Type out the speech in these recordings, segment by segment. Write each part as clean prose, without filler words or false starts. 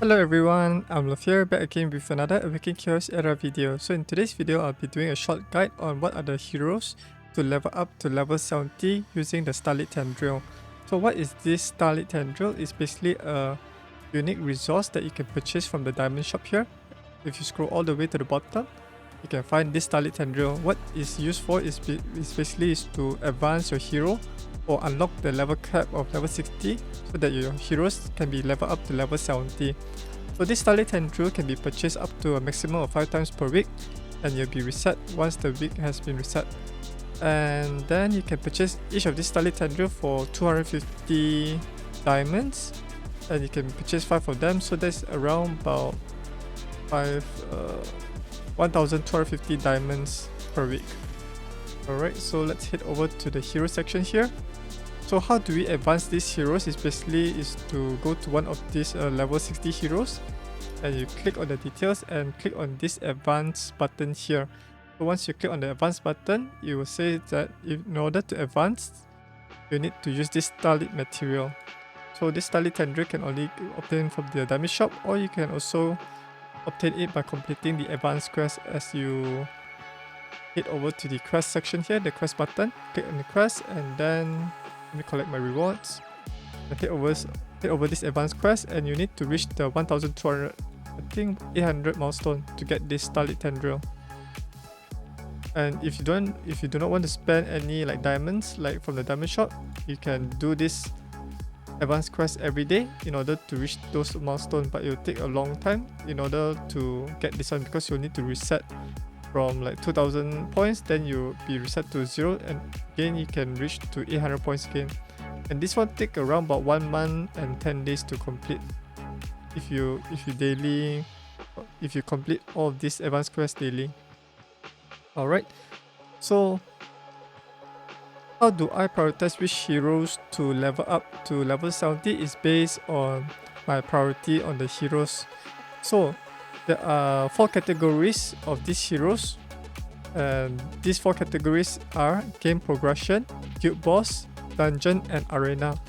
Hello everyone, I'm Love here, back again with another Awaken Chaos Era video. So in today's video, I'll be doing a short guide on what are the heroes to level up to level 70 using the Starlit Tendril. So what is this Starlit Tendril? It's basically a unique resource that you can purchase from the diamond shop here. If you scroll all the way to the bottom, you can find this Starlit Tendril. What it's used for is basically to advance your hero or unlock the level cap of level 60 so that your heroes can be leveled up to level 70. So this Starlit Tendril can be purchased up to a maximum of 5 times per week, and you'll be reset once the week has been reset. And then you can purchase each of these Starlit Tendril for 250 diamonds, and you can purchase 5 of them, so that's around about 1250 diamonds per week. Alright, so let's head over to the hero section here. So how do we advance these heroes is basically to go to one of these level 60 heroes, and you click on the details and click on this advance button here. So once you click on the advance button, it will say that in order to advance, you need to use this Starlit material. So this Starlit Tendril can only obtain from the diamond shop, or you can also obtain it by completing the advanced quest. As you head over to the quest section here, the quest button, click on the quest, and then let me collect my rewards. Head over this advanced quest, and you need to reach the 1200, I think 800 milestone to get this Starlit Tendril. And if you do not want to spend any like diamonds like from the diamond shop, you can do this advanced quest every day in order to reach those milestones, but it will take a long time in order to get this one, because you'll need to reset from like 2000 points, then you'll be reset to 0, and again you can reach to 800 points again. And this one take around about 1 month and 10 days to complete if you complete all of these advanced quests daily. Alright, so how do I prioritize which heroes to level up to level 70 is based on my priority on the heroes. So there are 4 categories of these heroes, and these 4 categories are game progression, guild boss, dungeon, and arena.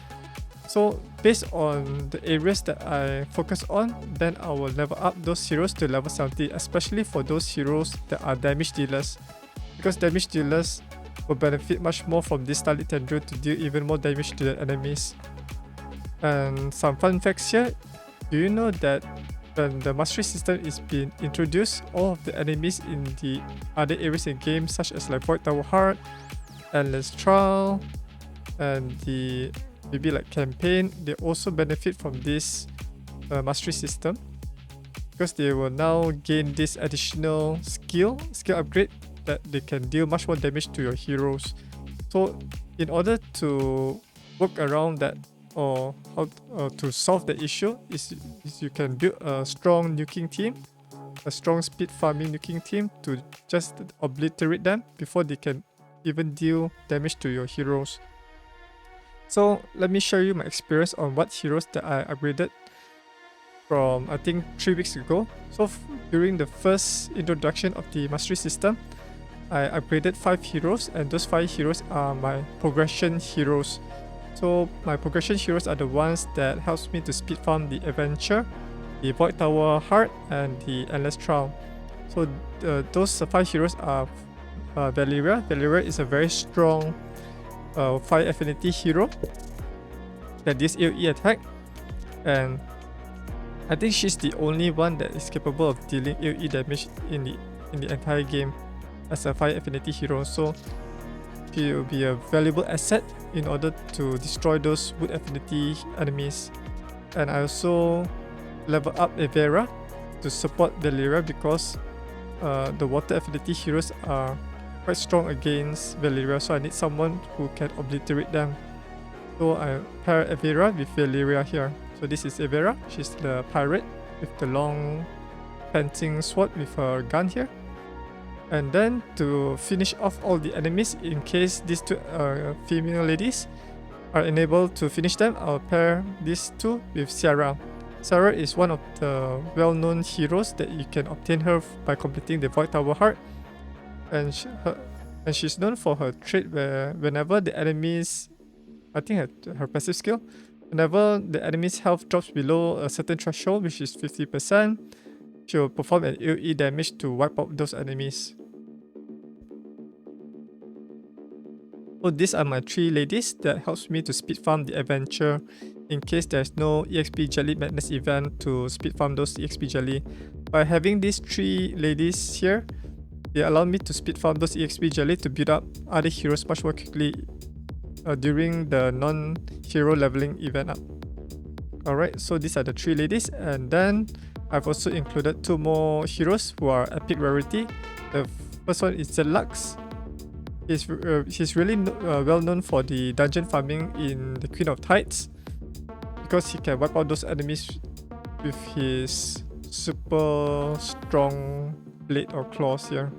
So based on the areas that I focus on, then I will level up those heroes to level 70, especially for those heroes that are damage dealers, because damage dealers will benefit much more from this Starlit Tendril to deal even more damage to the enemies. And some fun facts here: do you know that when the mastery system is being introduced, all of the enemies in the other areas in game, such as like Void Tower Heart, Endless Trial, and the maybe like campaign, they also benefit from this mastery system, because they will now gain this additional skill upgrade that they can deal much more damage to your heroes. So in order to work around that, or how to solve the issue, is you can build a strong nuking team, a strong speed farming nuking team, to just obliterate them before they can even deal damage to your heroes. So let me show you my experience on what heroes that I upgraded from I think 3 weeks ago. So during the first introduction of the mastery system, I upgraded 5 heroes, and those 5 heroes are my progression heroes. So my progression heroes are the ones that helps me to speed farm the adventure, the Void Tower Heart, and the Endless Trial. So those 5 heroes are Valeria. Valeria is a very strong fire affinity hero that deals AoE attack, and I think she's the only one that is capable of dealing AoE damage in the entire game as a fire affinity hero. So she will be a valuable asset in order to destroy those wood affinity enemies. And I also level up Evera to support Valeria, because the water affinity heroes are quite strong against Valeria, so I need someone who can obliterate them. So I pair Evera with Valeria here. So this is Evera, she's the pirate with the long fencing sword with her gun here. And then to finish off all the enemies, in case these 2 female ladies are unable to finish them, I'll pair these 2 with Ciara. Ciara is one of the well-known heroes that you can obtain her by completing the Void Tower Heart, and she's known for her trait where whenever the enemies, I think her passive skill, Whenever the enemy's health drops below a certain threshold, which is 50%, she will perform an AoE damage to wipe out those enemies. So these are my 3 ladies that helps me to speed farm the adventure in case there's no EXP Jelly Madness event to speed farm those EXP Jelly. By having these 3 ladies here, they allow me to speed farm those EXP Jelly to build up other heroes much more quickly during the non-hero leveling event up. Alright, so these are the 3 ladies, and then I've also included 2 more heroes who are epic rarity. The first one is Zelux. He's really well known for the dungeon farming in the Queen of Tides because he can wipe out those enemies with his super strong blade or claws here.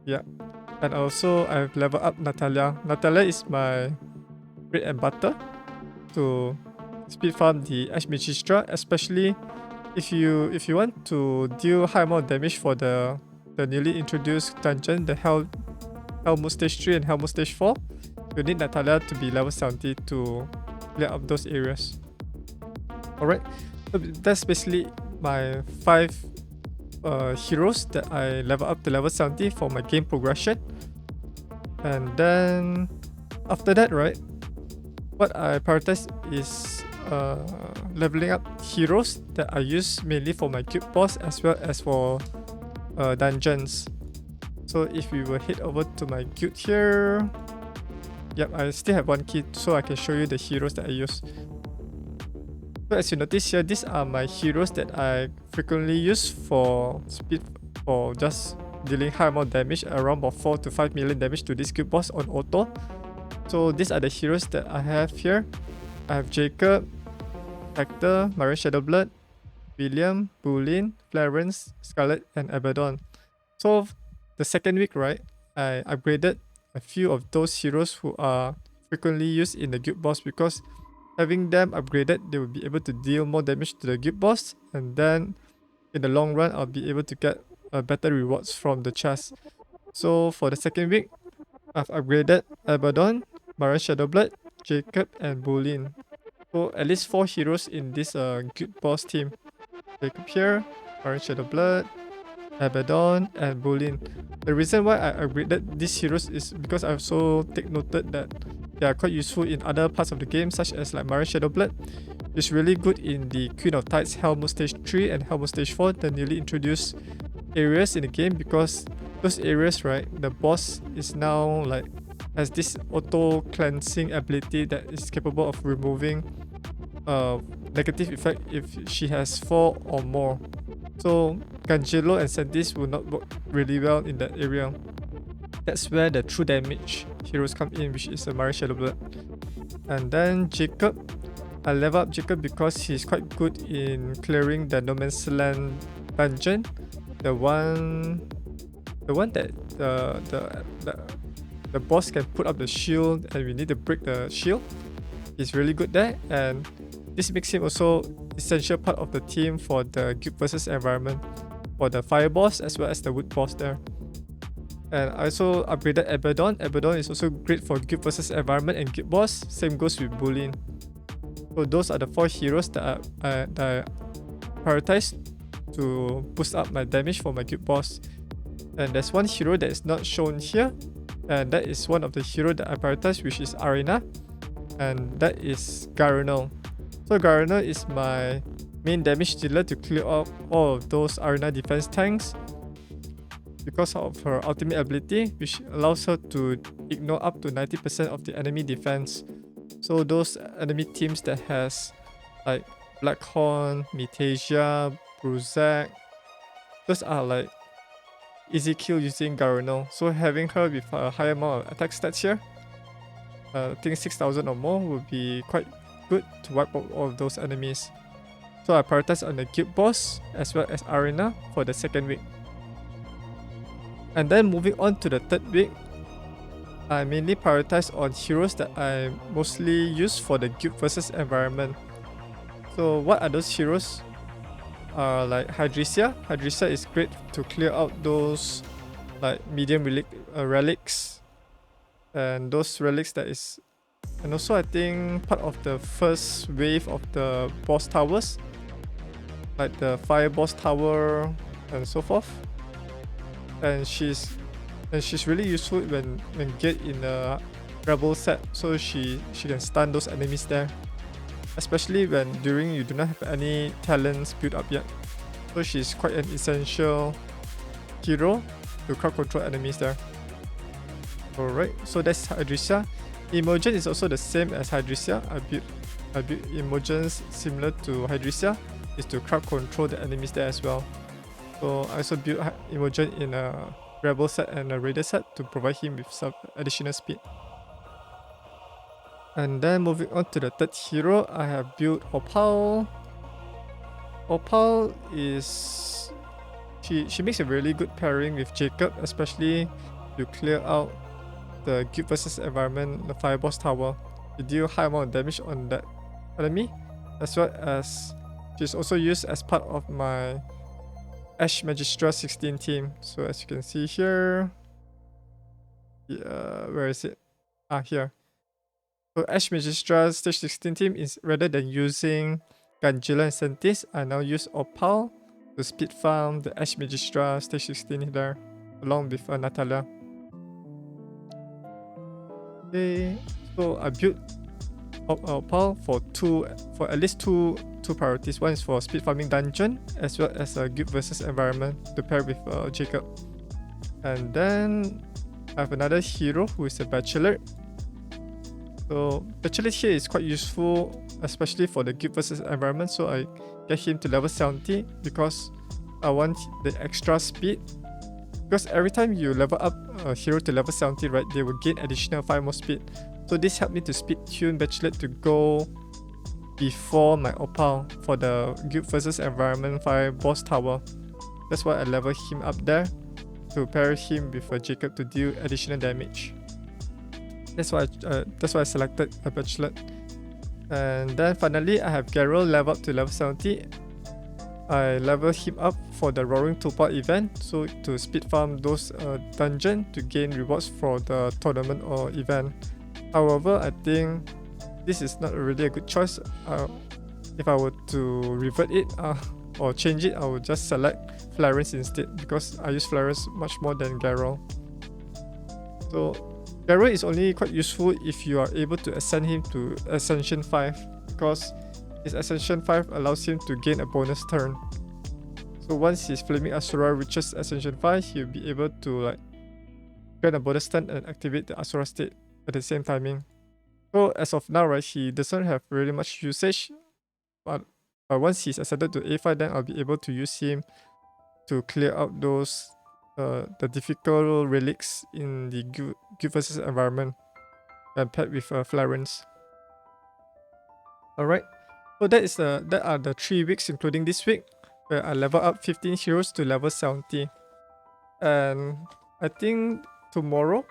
Yeah. And also I've leveled up Natalia. Natalia is my bread and butter to speed farm the Archmagistra, especially if you want to deal high amount of damage for the newly introduced dungeon, the Hellmoon Stage 3 and Hellmoon Stage 4. You need Natalia to be level 70 to clear up those areas. Alright, so that's basically my 5 heroes that I level up to level 70 for my game progression. And then after that, right, what I prioritize is leveling up heroes that I use mainly for my guild boss as well as for dungeons. So if we will head over to my guild here, yep, I still have 1 key so I can show you the heroes that I use. So as you notice here, these are my heroes that I frequently use for speed, for just dealing high amount of damage, around about 4 to 5 million damage to this guild boss on auto. So these are the heroes that I have here. I have Jacob, Hector, Marion Shadowblood, William, Bulin, Clarence, Scarlet, and Abaddon. So the second week, right, I upgraded a few of those heroes who are frequently used in the guild boss because having them upgraded, they will be able to deal more damage to the guild boss, and then in the long run, I'll be able to get better rewards from the chest. So for the second week, I've upgraded Abaddon, Marion Shadowblood, Jacob, and Bulin. So at least 4 heroes in this guild boss team. Jacob here, Marion Shadowblood, Abaddon, and Bulin. The reason why I upgraded these heroes is because I also take noted that they are quite useful in other parts of the game, such as like Marion Shadowblood. It's really good in the Queen of Tides Hellmoon Stage 3 and Hellmoon Stage 4, the newly introduced areas in the game, because those areas, right, the boss is now like has this auto cleansing ability that is capable of removing negative effect if she has 4 or more. So Gangelo and Sentis will not work really well in that area. That's where the true damage heroes come in, which is a Marion Shadowblood. And then Jacob, I level up Jacob because he's quite good in clearing the No Man's Land dungeon. The one that the boss can put up the shield and we need to break the shield. He's really good there, and this makes him also essential part of the team for the guild versus environment, for the fire boss as well as the wood boss there. And I also upgraded Abaddon. Abaddon is also great for guild versus environment and guild boss. Same goes with Bulin. So those are the 4 heroes that I prioritized to boost up my damage for my guild boss. And there's one hero that is not shown here, and that is one of the heroes that I prioritize, which is Arena, and that is Garunel. So Garunel is my main damage dealer to clear up all of those Arena defense tanks because of her ultimate ability, which allows her to ignore up to 90% of the enemy defense. So those enemy teams that has like Blackhorn, Metasia, Bruzak, those are like easy kill using Garunel. So having her with a high amount of attack stats here, I think 6,000 or more would be quite good to wipe out all of those enemies. So I prioritize on the guild boss as well as Arena for the second week. And then moving on to the third week, I mainly prioritize on heroes that I mostly use for the guild versus environment. So what are those heroes? Like Hydresia. Hydresia is great to clear out those like medium relics, and those relics that is And also I think part of the first wave of the boss towers, like the fire boss tower and so forth. And she's really useful when get in a rebel set, so she can stun those enemies there. Especially when during you do not have any talents built up yet. So she's quite an essential hero to crowd control enemies there. Alright, so that's Hydrisia. Imogen is also the same as Hydrisia. I built Imogens similar to Hydrisia, is to crowd control the enemies there as well. So I also built Imogen in a Rebel set and a Raider set to provide him with some additional speed. And then moving on to the third hero, I have built Opal. Opal is... She makes a really good pairing with Jacob, especially to clear out the Guild versus environment, the Fire Boss Tower. You deal high amount of damage on that enemy, as well as she's also used as part of my Ash Magistra 16 team. So as you can see here, where is it? Here. So Ash Magistra stage 16 team is, rather than using Gangela and Sentis, I now use Opal to speed farm the Ash Magistra stage 16 there, along with Natalia. Okay, so I built Opal for at least two priorities. One is for speed farming dungeon, as well as a Guild versus environment to pair with Jacob. And then I have another hero who is a Bachelor. So Bachelor here is quite useful, especially for the Guild versus environment. So I get him to level 70 because I want the extra speed. Because every time you level up a hero to level 70, right, they will gain additional 5 more speed. So this helped me to speed tune Bachelor to go before my Opal for the Guild versus environment fire boss tower. That's why I level him up there to pair him with Jacob to deal additional damage. That's why I selected a Bachelor. And then finally I have Geralt level up to level 70. I level him up for the Roaring Tulpa event, so to speed farm those dungeon to gain rewards for the tournament or event. However, I think this is not really a good choice. If I were to revert it or change it, I would just select Clarence instead, because I use Clarence much more than Geralt. So Geralt is only quite useful if you are able to ascend him to Ascension 5, because his Ascension 5 allows him to gain a bonus turn. So once his Flaming Asura reaches Ascension 5, he'll be able to gain a bonus turn and activate the Asura state at the same timing. So as of now, right, he doesn't have really much usage, but once he's ascended to A5, then I'll be able to use him to clear out those the difficult relics in the Guild versus environment and paired with Florence. Alright, so that are the 3 weeks including this week, where I level up 15 heroes to level 70. And I think tomorrow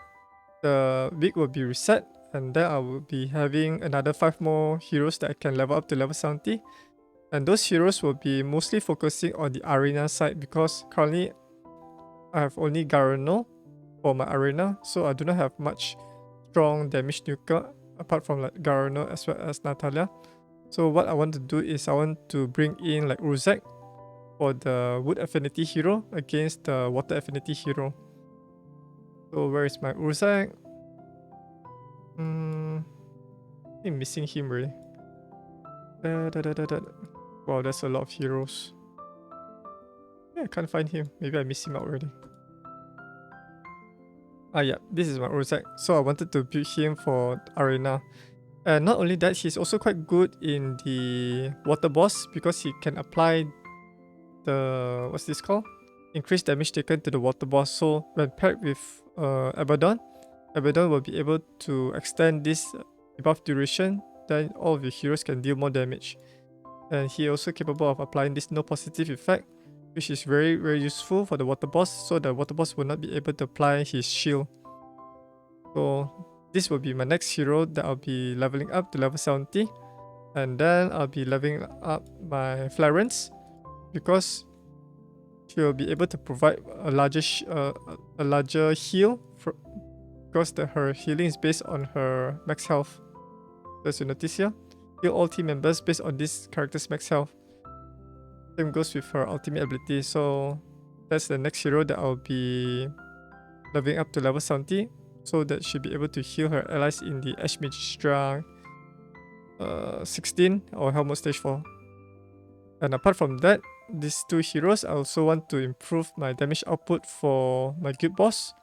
the week will be reset, and then I will be having another 5 more heroes that I can level up to level 70. And those heroes will be mostly focusing on the arena side, because currently I have only Garano for my arena, so I do not have much strong damage nuker apart from Garano as well as Natalia. So what I want to do is I want to bring in Urzek for the wood affinity hero against the water affinity hero. So where is my Urzek? I'm missing him really. Wow, that's a lot of heroes. Yeah, I can't find him. Maybe I missed him out already. Yeah, this is my Urzek. So I wanted to build him for arena. And not only that, he's also quite good in the water boss, because he can apply the, what's this called? Increased damage taken to the water boss. So when paired with Abaddon will be able to extend this debuff duration, then all of your heroes can deal more damage. And he also capable of applying this no positive effect, which is very, very useful for the water boss, so the water boss will not be able to apply his shield. So this will be my next hero that I'll be leveling up to level 70. And then I'll be leveling up my Florence, because she will be able to provide a larger heal, because her healing is based on her max health. as you notice here. Heal all team members based on this character's max health. Same goes with her ultimate ability. So that's the next hero that I'll be leveling up to level 70. So that she'll be able to heal her allies in the Ash Magistra 16 or Hell Mode Stage 4. And apart from that, these two heroes, I also want to improve my damage output for my guild boss.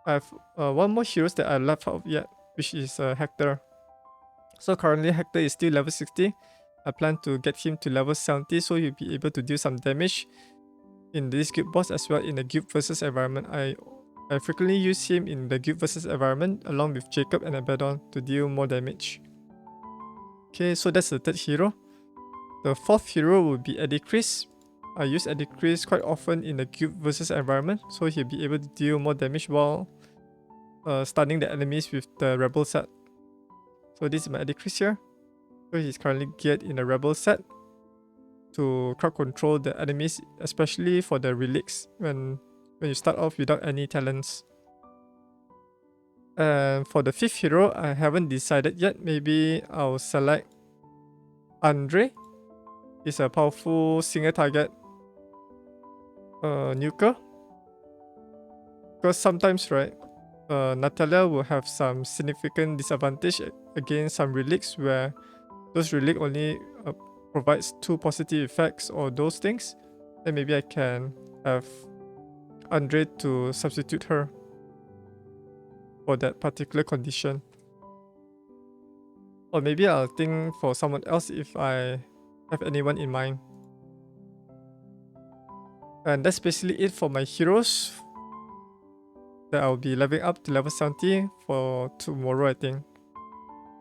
I have one more heroes that I left out yet, which is Hector. So currently Hector is still level 60. I plan to get him to level 70 so he'll be able to deal some damage in this guild boss as well in the guild versus environment. I frequently use him in the guild versus environment along with Jacob and Abaddon to deal more damage. Okay, so that's the third hero. The fourth hero will be Eddie Chris. I use Eddie Chris quite often in the guild versus environment, so he'll be able to deal more damage while stunning the enemies with the Rebel set. So this is my Eddie Chris here. So he's currently geared in the Rebel set to crowd control the enemies, especially for the relics when you start off without any talents. And for the fifth hero, I haven't decided yet. Maybe I'll select Andre. He's a powerful single target nuker. Because sometimes, right, Natalia will have some significant disadvantage against some relics where those relics only provides 2 positive effects or those things. Then maybe I can have Andre to substitute her for that particular condition. Or maybe I'll think for someone else if I have anyone in mind. And that's basically it for my heroes that I'll be leveling up to level 70 for tomorrow, I think.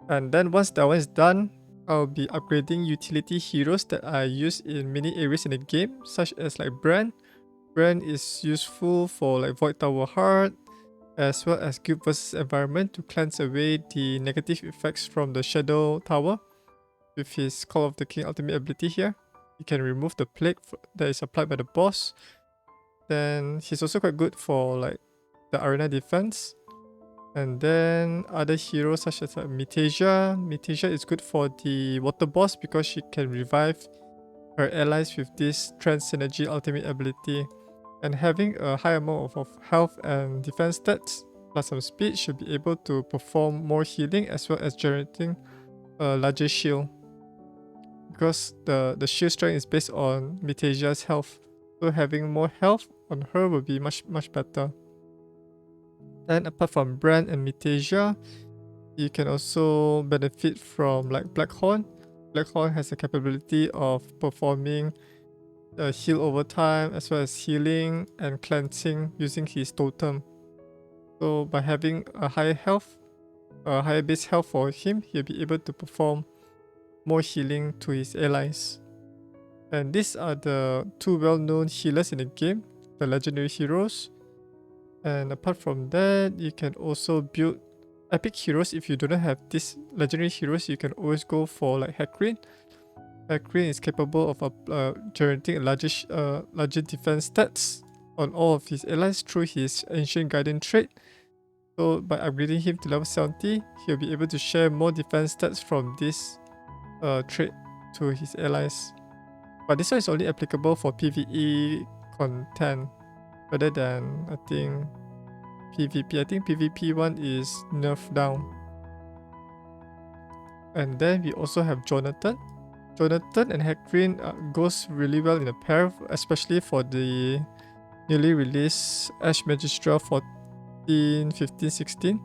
And then once that one is done, I'll be upgrading utility heroes that I use in many areas in the game, such as like Bran. Bran is useful for like Void Tower Heart, as well as Guild vs Environment to cleanse away the negative effects from the Shadow Tower. With his Call of the King ultimate ability here, he can remove the plague that is applied by the boss. Then he's also quite good for like the arena defense. And then other heroes such as Mitasia. Mitasia is good for the water boss because she can revive her allies with this Trans Synergy ultimate ability. And having a high amount of health and defense stats plus some speed should be able to perform more healing as well as generating a larger shield. Because the shield strength is based on Mitasia's health. So having more health on her will be much better. And apart from Bran and Mitasia, you can also benefit from like Blackhorn. Blackhorn has the capability of performing heal over time as well as healing and cleansing using his totem. So by having a higher base health for him, he'll be able to perform more healing to his allies. And these are the 2 well-known healers in the game, the legendary heroes. And apart from that, you can also build epic heroes. If you do not have these legendary heroes, you can always go for like Hecarim. Hecarim is capable of generating a larger defense stats on all of his allies through his Ancient Guardian trait. So by upgrading him to level 70, he'll be able to share more defense stats from this trait to his allies. But this one is only applicable for PvE content rather than, I think, PvP. I think PvP one is nerfed down. And then we also have Jonathan. Jonathan and Hecarim goes really well in a pair, especially for the newly released Ash Magistra 14, 15, 16.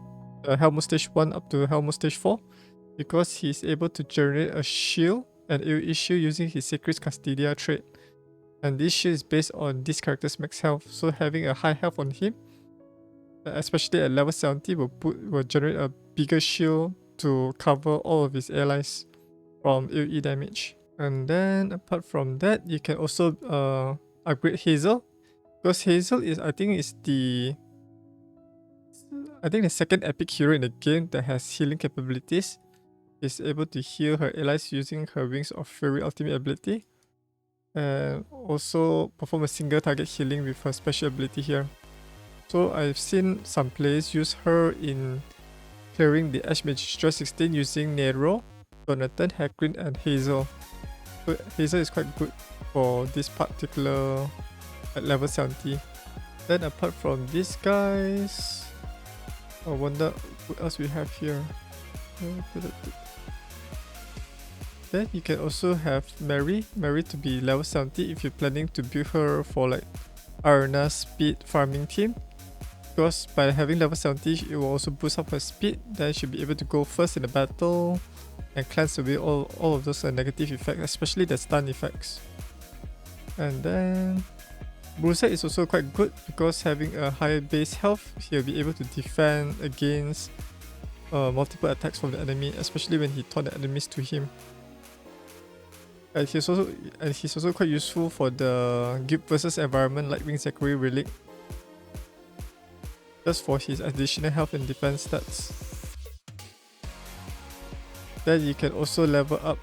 Hell Mode Stage 1 up to Hell Mode Stage 4. Because he's able to generate a shield and AoE shield using his Sacred Custodia trait. And this shield is based on this character's max health. So having a high health on him, especially at level 70, will generate a bigger shield to cover all of his allies from AoE damage. And then apart from that, you can also upgrade Hazel. Because Hazel is, I think the second epic hero in the game that has healing capabilities. Is able to heal her allies using her Wings of Fury ultimate ability. And also perform a single target healing with her special ability here. So I've seen some players use her in clearing the Ash Magistra 16 using Nero. Jonathan, Hagrid, and Hazel. So Hazel is quite good for this particular at level 70. Then apart from these guys, I wonder what else we have here. Then you can also have Mary to be level 70 if you're planning to build her for like arena speed farming team. Because by having level 70, it will also boost up her speed, then she'll be able to go first in the battle and cleanse away all of those negative effects, especially the stun effects. And then Bruiser is also quite good because having a higher base health, he'll be able to defend against multiple attacks from the enemy, especially when he taunt the enemies to him. And he's also quite useful for the Guild versus Environment Lightwing Zachary Relic, just for his additional health and defense stats. Then you can also level up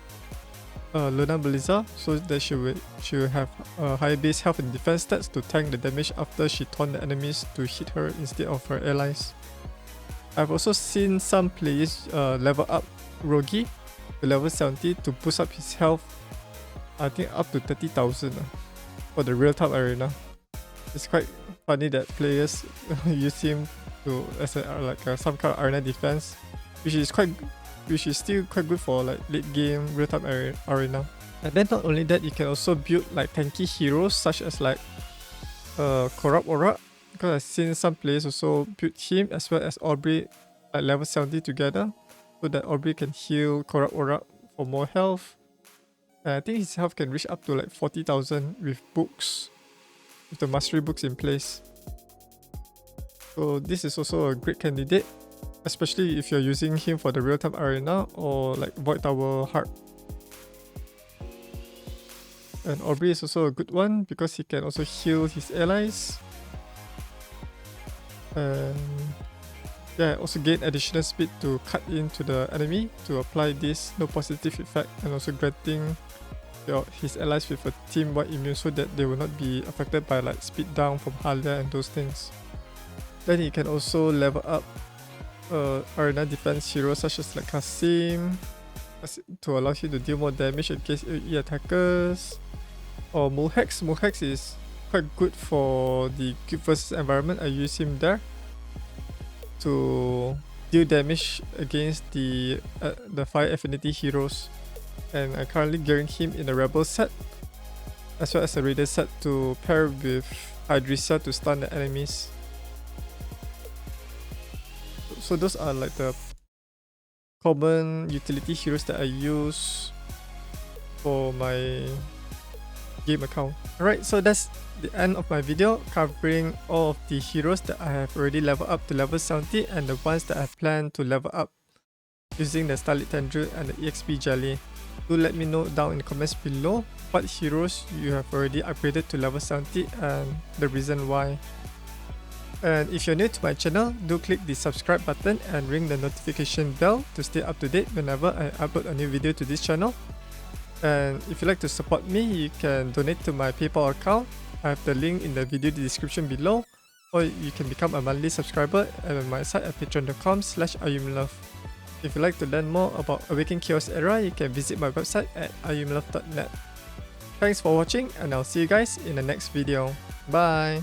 Luna Belisa so that she will have higher base health and defense stats to tank the damage after she taunt the enemies to hit her instead of her allies. I've also seen some players level up Rogi to level 70 to boost up his health, I think up to 30,000 for the real top arena. It's quite funny that players use him to as some kind of arena defense, which is still quite good for like late game real time arena. And then not only that, you can also build like tanky heroes such as like Corrupt Aura, because I've seen some players also build him as well as Aubrey at level 70 together, so that Aubrey can heal Corrupt Aura for more health. And I think his health can reach up to like 40,000 with books, with the mastery books in place. So this is also a great candidate, especially if you're using him for the real-time arena or like Void Tower Heart. And Aubrey is also a good one because he can also heal his allies. And yeah, also gain additional speed to cut into the enemy to apply this no positive effect, and also granting his allies with a team-wide immune so that they will not be affected by like speed down from Halia and those things. Then you can also level up arena defense heroes such as like Kasim to allow you to deal more damage against AoE attackers, or Mulhex. Mulhex is quite good for the Guild versus Environment. I use him there to deal damage against the Fire Affinity heroes, and I'm currently gearing him in the Rebel set as well as a Raider set to pair with Hydrisia to stun the enemies. So those are like the common utility heroes that I use for my game account. Alright, so that's the end of my video covering all of the heroes that I have already leveled up to level 70 and the ones that I plan to level up using the Starlit Tendril and the EXP Jelly. Do let me know down in the comments below what heroes you have already upgraded to level 70 and the reason why. And if you're new to my channel, do click the subscribe button and ring the notification bell to stay up to date whenever I upload a new video to this channel. And if you'd like to support me, you can donate to my PayPal account. I have the link in the video description below, or you can become a monthly subscriber at my site at patreon.com/Ayumilove. If you'd like to learn more about Awaken Chaos Era, you can visit my website at ayumilove.net. Thanks for watching, and I'll see you guys in the next video. Bye!